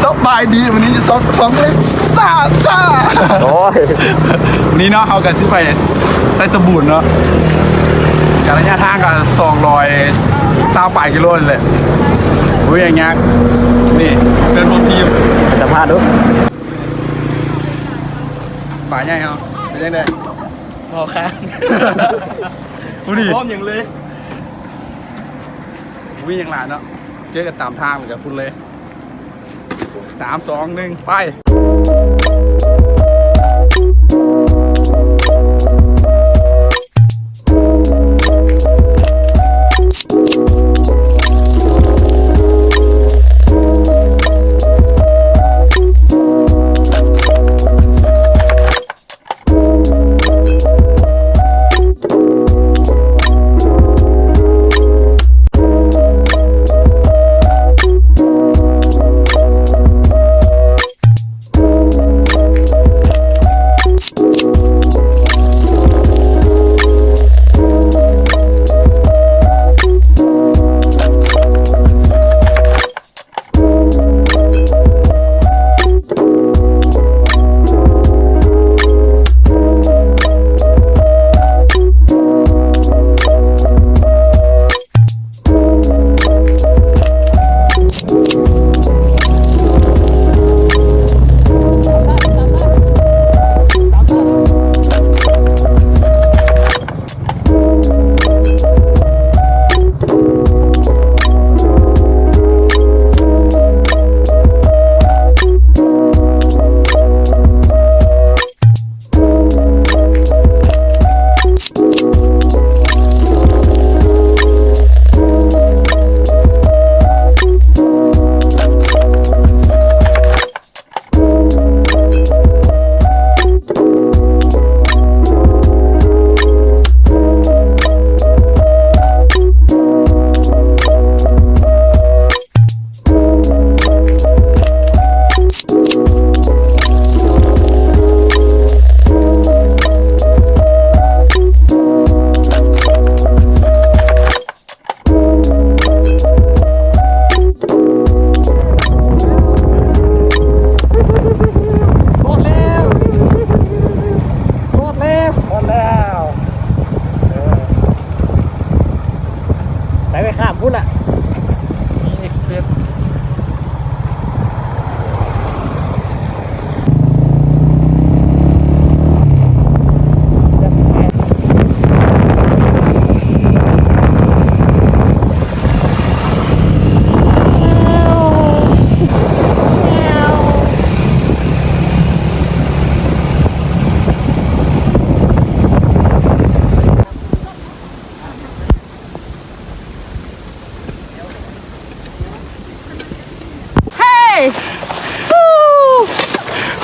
สบายดีวันนี้จะสองเลยซ่าโอ้ยวันนี้เนาะเอากันซิไปใส่สบู่เนาะการระยะทางกัน220 กิโลเลยอุ้ยอย่างเงี้ยนี่เดินรวมทีม จะพาดู ป่าใหญ่เหรอเป็นยังไง พอค้าง ดูดิ พร้อมอย่างเลย วิ่งอย่างหลานเนาะเจอกันตามทางเหมือนกับคุณเลย3 2 1ไปไปข้ามพุ่นอ่ะนี่เอ็กซ์เพรส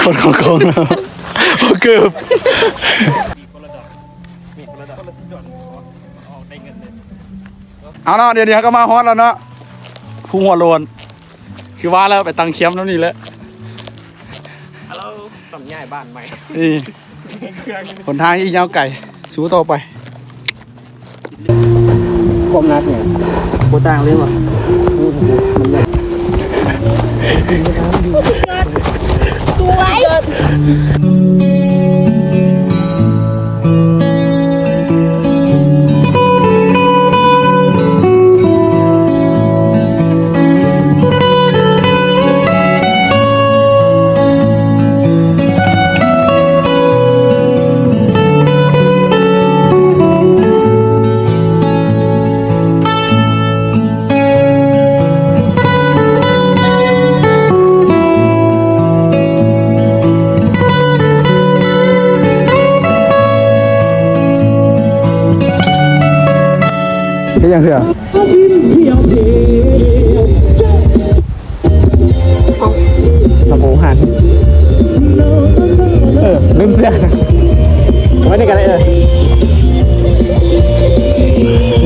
คนของเราโอเกือบเอาเนาะเดี๋ยวก็มาฮอตแล้วเนาะพุ่งหัวโลนคือว่าแล้วไปตังเคียมแล้วนี่แหละ ฮัลโหลสำย่ายบ้านใหม่ นี่หนทางอีกยาวไก่สู้ต่อไป ความนักเนี่ยโคต่างเลยว่ะสวยเป็นยังเสือลำโพงหันลืมเสื้อไว้ในกันเลย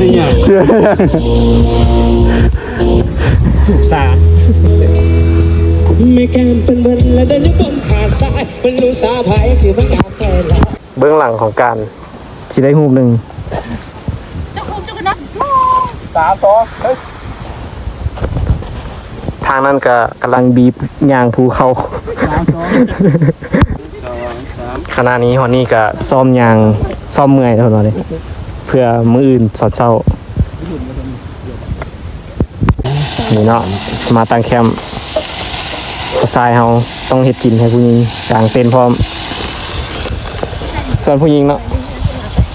นี่ไงเสื้อสูบสาไม่แก้มเป็นเบิร์นและเดินอยู่บนขาซ้ายเป็นลูกสาวไผ่คือมันงามแต่ละเบื้องหลังของการที่ได้หูปหนึ่ง จะคุมจะกันนะ 3 2 เฮ้ย ท างนั้นก็กำลังบีบย่างภูเขาขณะนี้ฮอนนี่ก็ซ่อมยางซ่อมเมื่อยแล้วเลยเพื่อมืออื่นสอดเศร้านี่เนาะมาตั้งแคมป์ผู้ชายเฮาต้องเฮ็ดกินให้ผู้หญิงกลางเต็นท์พร้อมส่วนผู้หญิงเนาะ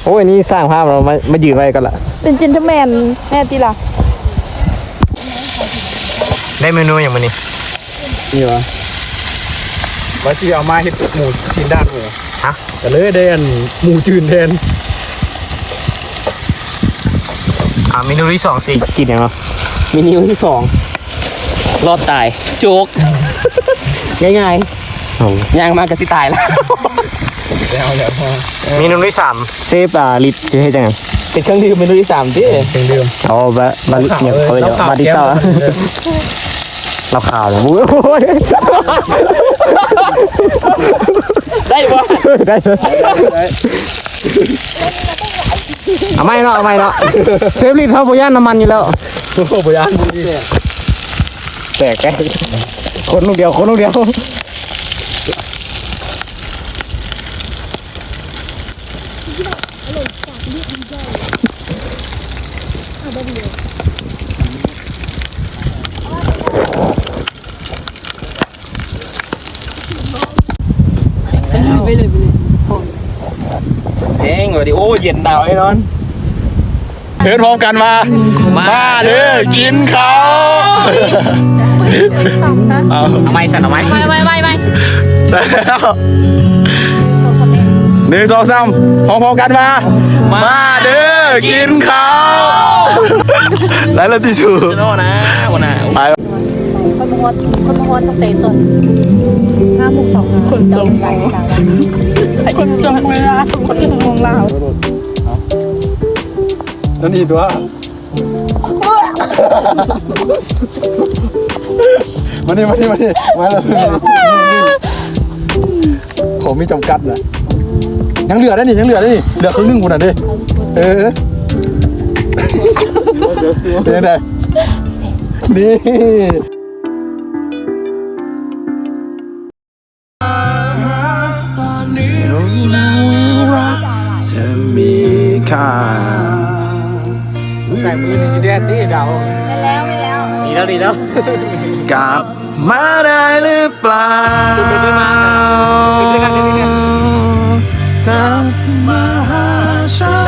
โอ้ยนี่สร้างภาพเรามายืนไว้กันละ เป็นจินเทอร์แมนแน่ตีล่ะ ได้เมนูอย่างมันนี่ นี่วะว่าสิเอามาเฮ็ดหมูชิ้นด้านหมู ฮะ แต่เลยได้อันหมูจืดแทน เมนูที่2สิกินยังไง เมนูที่2รอดตายโจ๊ก ง่ายๆย่างมากระสิตายแล้ว แล้วพอ เมนูที่3เซฟลิตจะให้จังไง เป็นเครื่องดื่มเมนูที่3ที่ เครื่องดื่ม เอาบาลิเนี่ยเขาเลยบาลิต้าเราข่าวเลยโอ้ย ได้ปะ ได้เอาไม่เนาะเซฟลิตเขาพย่านน้ำมันอยู่แล้ว โอ้โหบยานดี แตกแกคนลูกเดียวเองสวัสดีโอ้เย็นดาวไอ้นอน เดินพร้อมกันมาเด้อกินเขาเอา เอาไม่สั่นเอาไหม ไม่ แล้ว1 2 3พร้อมๆกันมาเด้อกินเขาแล้วเราที่สุด โน่นะวันน่ะ ไป คนมงดต้องเตะต้น5 6 2คนจงใส่สาวคนจงเวลาคนมองเรา นั่นนี่ตัวมานี่มาแล้วของมีจำกัดนะยังเหลือได้นี่เหลือครึ่งนึงกูน่ะดิเป็นยังไงนี่จะมีค่า ใส่มือในสีแดงนี่เดา ไม่แล้ว ดีแล้ว กลับมาได้หรือเปล่ากลับมาหาฉัน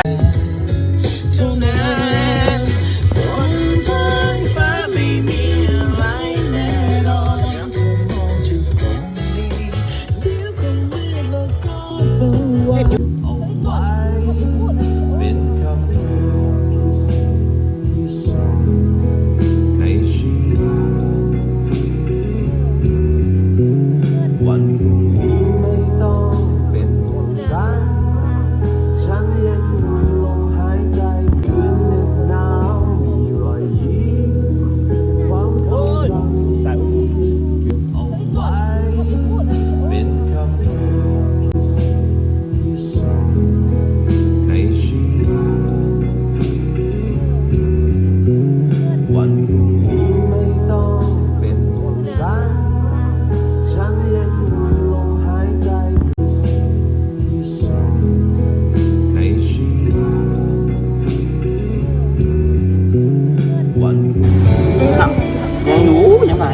ยังอยู่ยังไง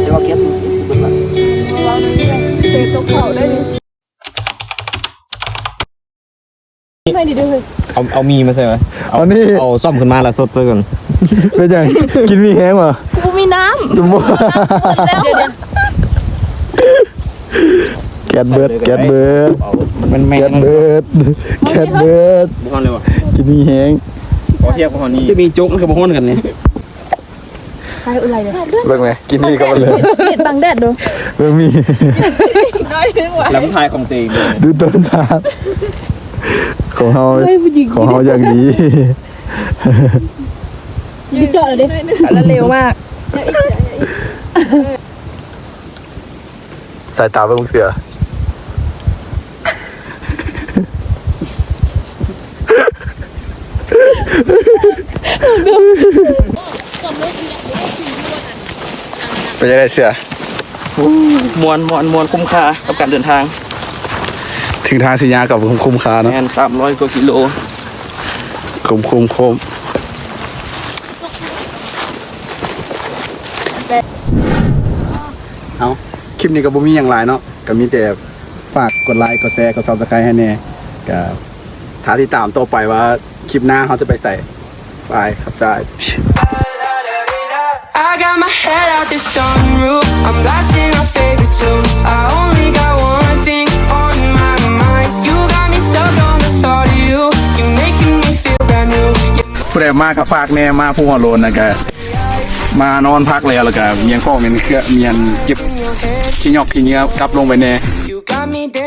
เดี๋ยวว่าเก็บเป็นแบบ เตะตัวเข่าได้ดิไม่ดีด้วย เอามีมาใส่ไหม เอานี่ เอาซ่อมขึ้นมาแล้วสดเลยก่อน เป็นยังกินมีแห้งเหรอ กูมีน้ำ จุ๊บ หมดแล้ว แกดเบิร์ด มันแม่ แกดเบิร์ดบ้านเลยวะ กินมีแห้ง ขอเทียบกับคนนี้ จะมีโจ๊กมันกับบ้านกันเนี่ย ใครอะไรเนี่ย เบิ่งไหมกินมีกันเลย เห็ดบังแดดดู เบิ่งมี แล้วมันทายของตีเลย ดูต้นสาดของเฮาอย่างดี ยืดเจาะเลยดิแล้วเร็วมาก สายตาเป็นมุกเสือ ไปจะได้เสือ มวนคุ้มค่ากับการเดินทาง ถึงทางสิยากับคุ้มค่าเนาะ แม่น300 กว่ากิโล คุ้มเอาคลิปนี้ก็บ่มีอย่างไรเนาะก็มีแต่ฝากกดไลค์กดแชร์กด Subscribe ให้แน่ก็ท้าที่ตามต่อไปว่าคลิปหน้าเขาจะไปใส่ไปครับได้ I got my head out the sunroof. I'm blasting our favorite tunes. I only got one thing on my mind. You got me stuck on the thought of you. You're making me feel brand new. ผู้ใดมากับฝากแน่มาผู้หัวโลนนะก็มานอนพักแล้วก็เมียงข้อเมียนเครือเมียนเก็บขี้ยอกขี้เนื้อกลับลงไปแน่ You got me dancing.